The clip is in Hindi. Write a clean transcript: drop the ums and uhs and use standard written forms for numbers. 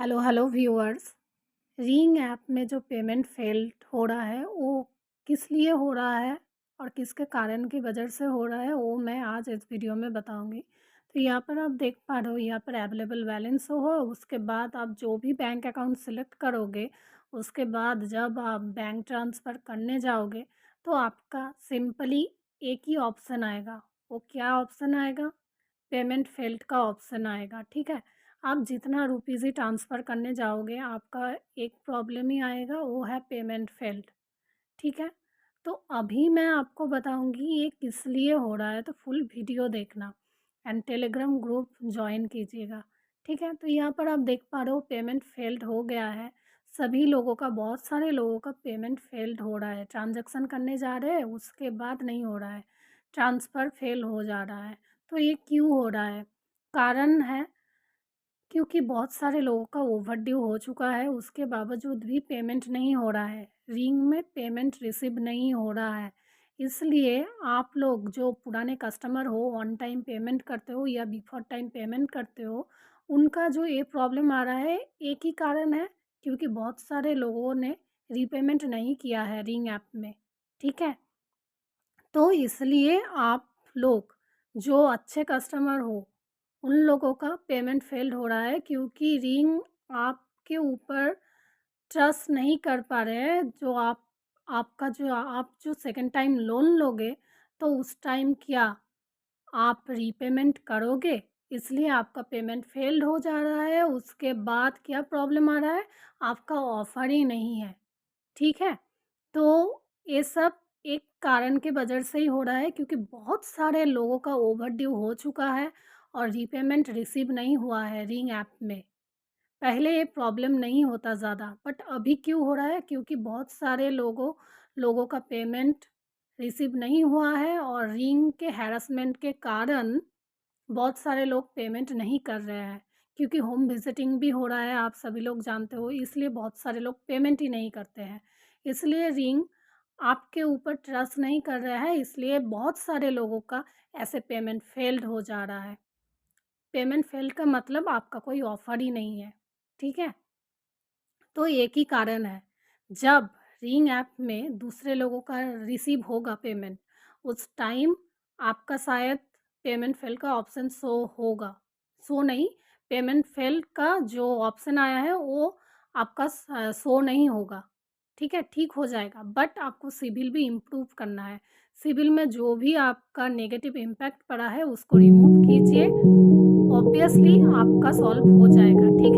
Hello viewers. रींग ऐप में जो पेमेंट फेल्ड हो रहा है वो किस लिए हो रहा है और किसके कारण की वजह से हो रहा है वो मैं आज इस वीडियो में बताऊंगी। तो यहाँ पर आप देख पा रहे हो, यहाँ पर अवेलेबल बैलेंस हो, उसके बाद आप जो भी बैंक अकाउंट सिलेक्ट करोगे उसके बाद जब आप बैंक ट्रांसफ़र करने जाओगे तो आपका सिंपली एक ही ऑप्शन आएगा। वो क्या ऑप्शन आएगा? पेमेंट फेल्ड का ऑप्शन आएगा। ठीक है, आप जितना रुपीज़ ही ट्रांसफ़र करने जाओगे आपका एक प्रॉब्लम ही आएगा, वो है पेमेंट फेल्ड। ठीक है, तो अभी मैं आपको बताऊंगी ये किस लिए हो रहा है, तो फुल वीडियो देखना एंड टेलीग्राम ग्रुप ज्वाइन कीजिएगा। ठीक है, तो यहाँ पर आप देख पा रहे हो पेमेंट फेल्ड हो गया है। सभी लोगों का, बहुत सारे लोगों का पेमेंट फेल्ड हो रहा है। ट्रांजैक्शन करने जा रहे हैं उसके बाद नहीं हो रहा है, ट्रांसफ़र फेल हो जा रहा है। तो ये क्यों हो रहा है? कारण है क्योंकि बहुत सारे लोगों का ओवरड्यू हो चुका है, उसके बावजूद भी पेमेंट नहीं हो रहा है। रिंग में पेमेंट रिसीव नहीं हो रहा है। इसलिए आप लोग जो पुराने कस्टमर हो, ऑन टाइम पेमेंट करते हो या बिफोर टाइम पेमेंट करते हो, उनका जो ये प्रॉब्लम आ रहा है, एक ही कारण है, क्योंकि बहुत सारे लोगों ने रीपेमेंट नहीं किया है रिंग ऐप में। ठीक है, तो इसलिए आप लोग जो अच्छे कस्टमर हो उन लोगों का पेमेंट फेल्ड हो रहा है, क्योंकि रिंग आपके ऊपर ट्रस्ट नहीं कर पा रहे हैं। जो आप जो सेकंड टाइम लोन लोगे तो उस टाइम क्या आप रीपेमेंट करोगे? इसलिए आपका पेमेंट फेल्ड हो जा रहा है। उसके बाद क्या प्रॉब्लम आ रहा है? आपका ऑफ़र ही नहीं है। ठीक है? तो ये सब एक कारण की वजह से ही हो रहा है, क्योंकि बहुत सारे लोगों का ओवरड्यू हो चुका है और रीपेमेंट रिसीव नहीं हुआ है रिंग ऐप में। पहले ये प्रॉब्लम नहीं होता ज़्यादा, बट अभी क्यों हो रहा है? क्योंकि बहुत सारे लोगों का पेमेंट रिसीव नहीं हुआ है और रिंग के हैरेसमेंट के कारण बहुत सारे लोग पेमेंट नहीं कर रहे हैं। क्योंकि होम विजिटिंग भी हो रहा है, आप सभी लोग जानते हो, इसलिए बहुत सारे लोग पेमेंट ही नहीं करते हैं। इसलिए रिंग आपके ऊपर ट्रस्ट नहीं कर रहा है, इसलिए बहुत सारे लोगों का ऐसे पेमेंट फेल्ड हो जा रहा है। पेमेंट फेल्ड का मतलब आपका कोई ऑफ़र ही नहीं है। ठीक है? तो एक ही कारण है, जब रिंग ऐप में दूसरे लोगों का रिसीव होगा पेमेंट, उस टाइम आपका शायद पेमेंट फेल का ऑप्शन शो होगा। शो नहीं, पेमेंट फेल का जो ऑप्शन आया है वो आपका शो नहीं होगा। ठीक है, ठीक हो जाएगा, बट आपको सिबिल भी इम्प्रूव करना है। सिबिल में जो भी आपका नेगेटिव इम्पैक्ट पड़ा है उसको रिमूव कीजिए, ऑब्वियसली आपका सॉल्व हो जाएगा। ठीक